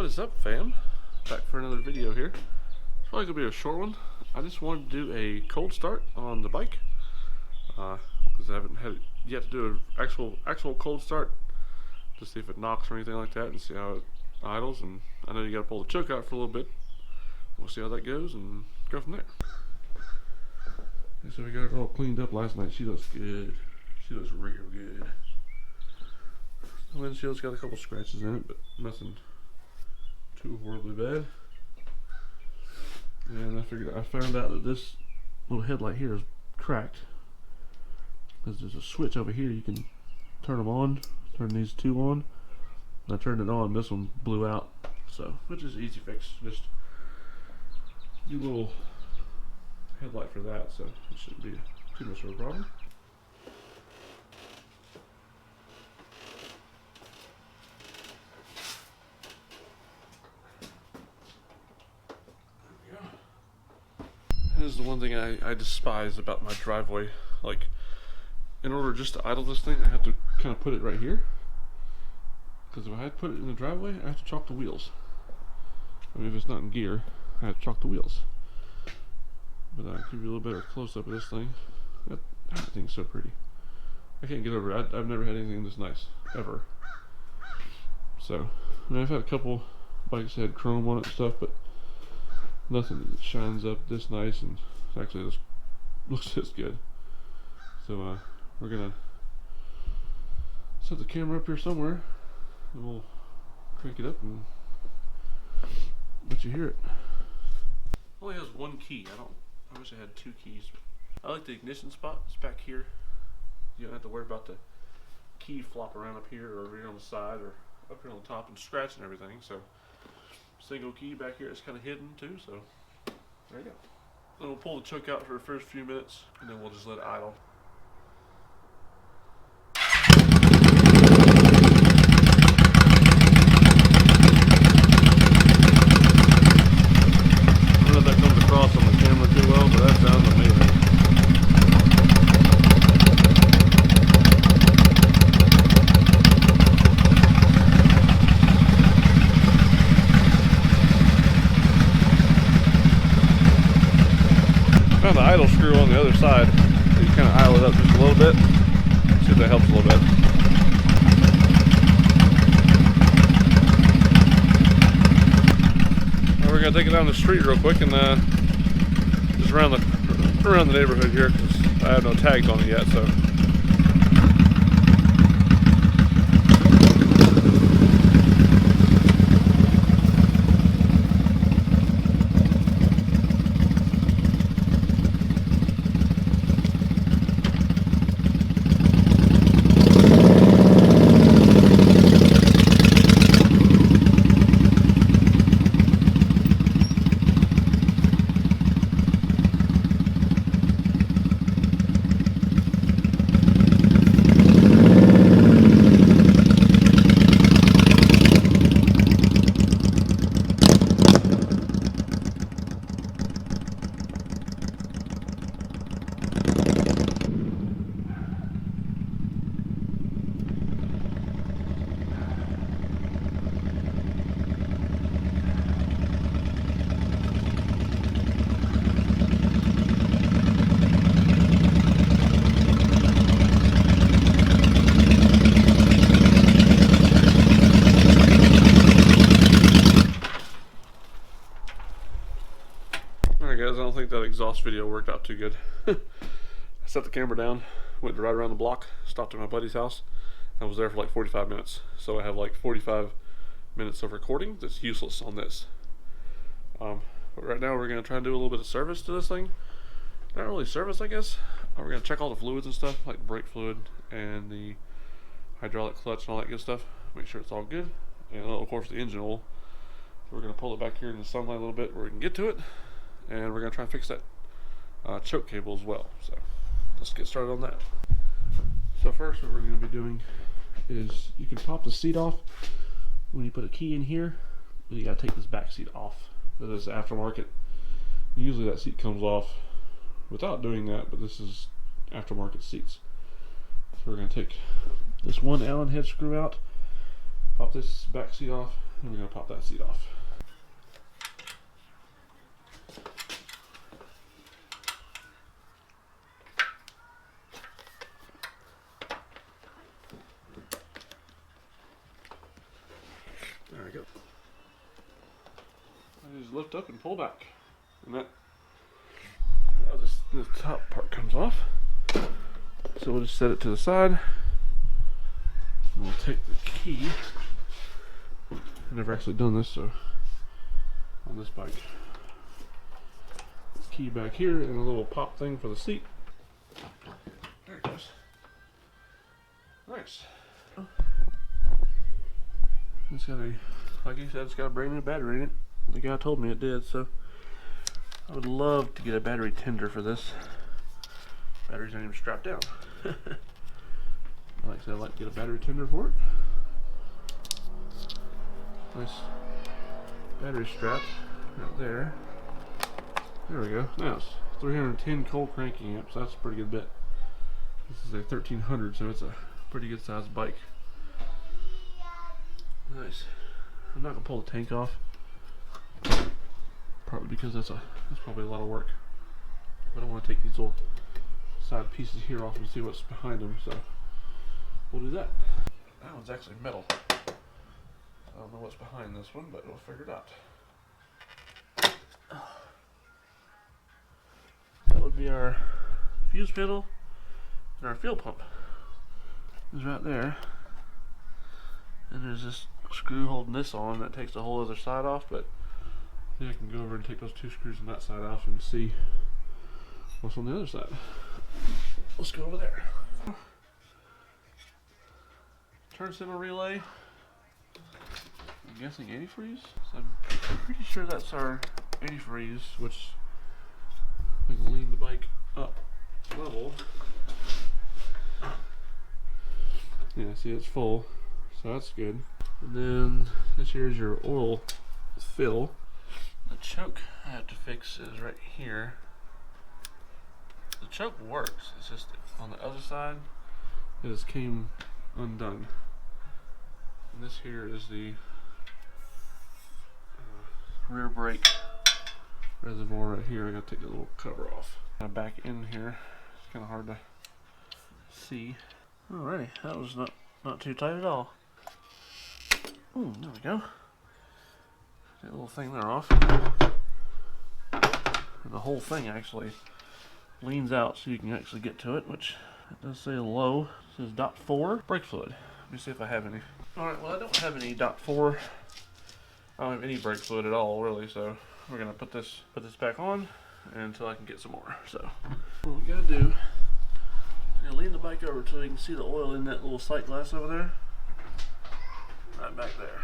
What is up, fam? Back for another video here. It's probably gonna be a short one. I just wanted to do a cold start on the bike because I haven't had it yet to do an actual cold start to see if it knocks or anything like that and see how it idles. And I know you gotta pull the choke out for a little bit. We'll see how that goes and go from there. Okay, so we got her all cleaned up last night. She looks good. She looks real good. The windshield's got a couple scratches in it, but nothing too horribly bad. And I found out that this little headlight here is cracked because there's a switch over here. You can turn them on, turn these two on. And I turned it on, this one blew out, so which is easy fix. Just do a little headlight for that, so it shouldn't be too much of a problem. This is the one thing I despise about my driveway. Like, in order just to idle this thing, I have to kind of put it right here. Because if I had to put it in the driveway, I have to chalk the wheels. I mean, if it's not in gear, I have to chalk the wheels. But I'll give you a little better close-up of this thing. That thing's so pretty. I can't get over it. I've never had anything this nice, ever. So, I mean, I've had a couple bikes that had chrome on it and stuff, but nothing that shines up this nice, and actually this looks this good. So we're gonna set the camera up here somewhere and we'll crank it up and let you hear it. Only has one key. I wish I had two keys. I like the ignition spot. It's back here. You don't have to worry about the key flop around up here or over here on the side or up here on the top and scratching everything. So single key back here is kind of hidden too, so there you go. Then we'll pull the choke out for the first few minutes and then we'll just let it idle. I don't know if that comes across on the camera too well, but that sounds amazing. Found the idle screw on the other side. So you kind of idle it up just a little bit. See if that helps a little bit. Now we're gonna take it down the street real quick and just around the neighborhood here because I have no tags on it yet. So. Alright guys, I don't think that exhaust video worked out too good. I set the camera down, went right around the block, stopped at my buddy's house, and was there for like 45 minutes. So I have like 45 minutes of recording that's useless on this. But right now we're going to try and do a little bit of service to this thing. Not really service, I guess. We're going to check all the fluids and stuff, like brake fluid and the hydraulic clutch and all that good stuff. Make sure it's all good. And of course the engine oil. So we're going to pull it back here in the sunlight a little bit where we can get to it. And we're going to try and fix that choke cable as well. So let's get started on that. So first what we're going to be doing is you can pop the seat off when you put a key in here, but you got to take this back seat off. This is aftermarket. Usually that seat comes off without doing that, but this is aftermarket seats. So we're going to take this one Allen head screw out, pop this back seat off, And we're gonna pop that seat off. There we go. I just lift up and pull back, and that the top part comes off. So we'll just set it to the side. And we'll take the key. I've never actually done this, so on this bike. This key back here and a little pop thing for the seat. There it goes. Nice. It's got a, like he said, it's got a brand new battery in it. The guy told me it did, so I would love to get a battery tender for this. Batteries aren't even strapped down. Like I said, I'd like to get a battery tender for it. Nice battery strap right there. There we go. Now it's 310 cold cranking amps. That's a pretty good bit. This is a 1300, so it's a pretty good sized bike. Nice. I'm not gonna pull the tank off, partly because that's probably a lot of work. But I want to take these little side pieces here off and see what's behind them, so we'll do that. That one's actually metal. I don't know what's behind this one, but we'll figure it out. That would be our fuse panel and our fuel pump. It's right there. And there's this screw holding this on that takes the whole other side off, but I think I can go over and take those two screws on that side off and see what's on the other side. Let's go over there. Turn signal relay. I'm guessing antifreeze. So I'm pretty sure that's our antifreeze, which we can lean the bike up level. Yeah, see, it's full, so that's good. And then this here is your oil fill. The choke I have to fix is right here. The choke works, it's just on the other side it just came undone. And this here is the rear brake reservoir right here. I gotta take the little cover off. Back in here, it's kind of hard to see. Alrighty, that was not too tight at all. Ooh, there we go. That little thing there off. And the whole thing actually leans out so you can actually get to it, which it does say low. It says .4 brake fluid. Let me see if I have any. Alright, well I don't have any .4. I don't have any brake fluid at all, really, so we're gonna put this back on until I can get some more. So what we gotta do, I'm gonna lean the bike over so you can see the oil in that little sight glass over there. Right back there.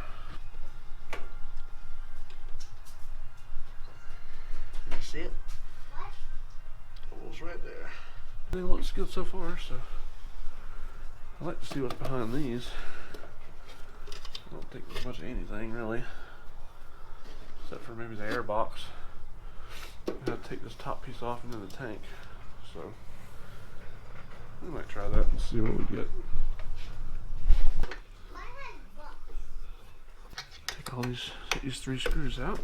You see it? Oil's right there. It looks good so far, so I like to see what's behind these. I don't think there's much of anything really, except for maybe the air box. I have to take this top piece off into the tank, so we might try that and see what we get. Take all these three screws out.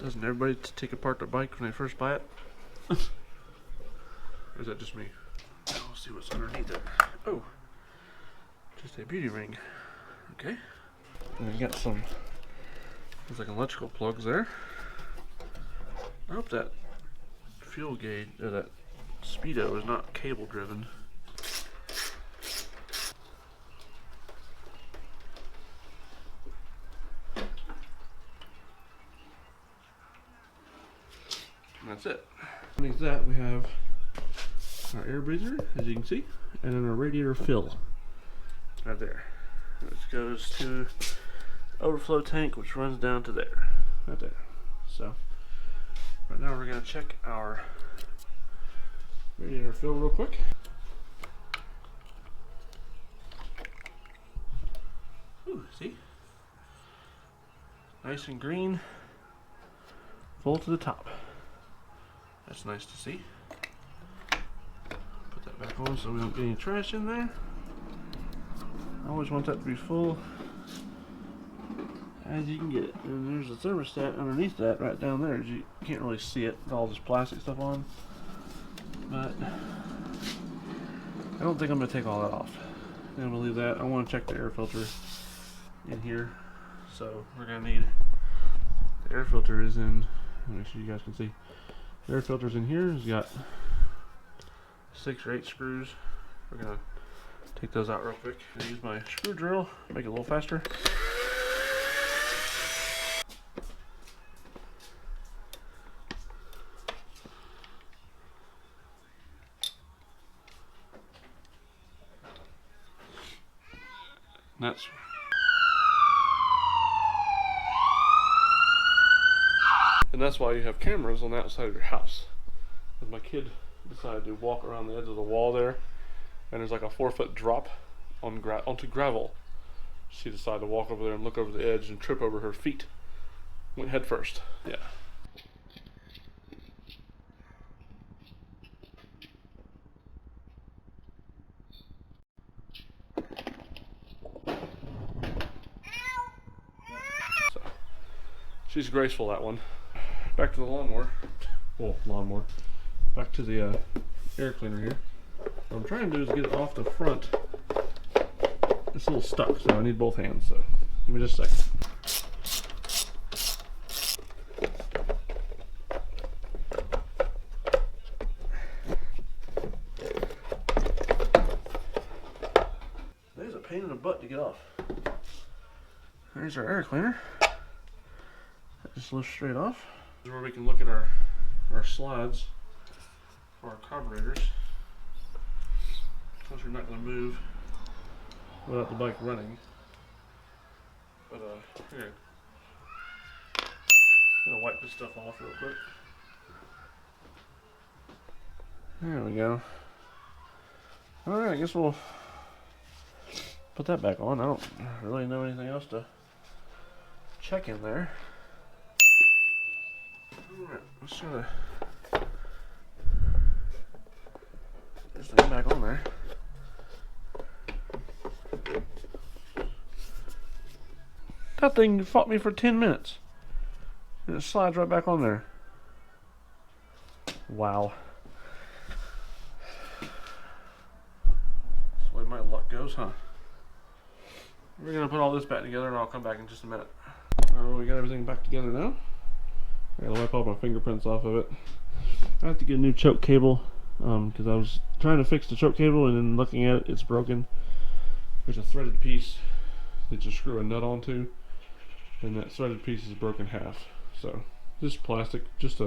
Doesn't everybody take apart their bike when they first buy it? Or is that just me? Now we'll see what's underneath it. Oh, just a beauty ring. Okay. And we got some, looks like electrical plugs there. I hope that fuel gauge, or that speedo is not cable driven. And that's it. Underneath that we have our air breather, as you can see, and then our radiator fill right there. Which goes to overflow tank, which runs down to there, right there. So right now we're going to check our radiator fill real quick. Ooh, see? Nice and green, full to the top. That's nice to see. Put that back on so we don't get any trash in there. I always want that to be full as you can get it. And there's a thermostat underneath that right down there. You can't really see it with all this plastic stuff on. But I don't think I'm going to take all that off. I'm going to leave that. I want to check the air filter in here. So we're going to need, the air filter is in, make sure you guys can see. The air filter's in here. It's got 6 or 8 screws. We're going to take those out real quick. I use my screw drill, make it a little faster. And that's why you have cameras on the outside of your house. And my kid decided to walk around the edge of the wall there, and there's like a 4-foot drop on onto gravel. She decided to walk over there and look over the edge and trip over her feet. Went head first. Yeah. So, she's graceful, that one. Back to the lawnmower. Well, lawnmower. Back to the air cleaner here. What I'm trying to do is get it off the front. It's a little stuck, so I need both hands. So give me just a second. There's a pain in the butt to get off. There's our air cleaner. That just lifts straight off. This is where we can look at our slides for our carburetors. Of course, you're not going to move without the bike running. But here, I'm going to wipe this stuff off real quick. There we go. Alright, I guess we'll put that back on. I don't really know anything else to check in there. Alright, let's try to get this thing back on there. That thing fought me for 10 minutes. And it slides right back on there. Wow. That's the way my luck goes, huh? We're going to put all this back together and I'll come back in just a minute. Alright, we got everything back together now. I gotta wipe all my fingerprints off of it. I have to get a new choke cable because I was trying to fix the choke cable and then looking at it, it's broken. There's a threaded piece that you screw a nut onto, and that threaded piece is broken half. So this is plastic, it's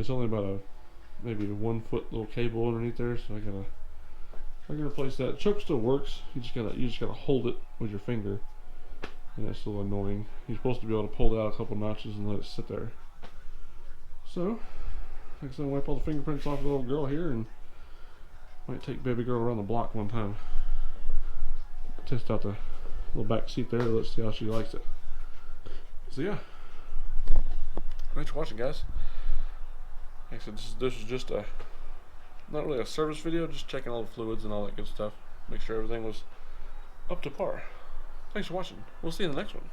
only about maybe a 1 foot little cable underneath there. So I gotta replace that. The choke still works. You just gotta hold it with your finger, and that's a little annoying. You're supposed to be able to pull it out a couple notches and let it sit there. So, like I said, I'll wipe all the fingerprints off of the little girl here and might take baby girl around the block one time. Test out the little back seat there. Let's see how she likes it. So yeah. Thanks for watching, guys. Like I said, this was just not really a service video, just checking all the fluids and all that good stuff. Make sure everything was up to par. Thanks for watching. We'll see you in the next one.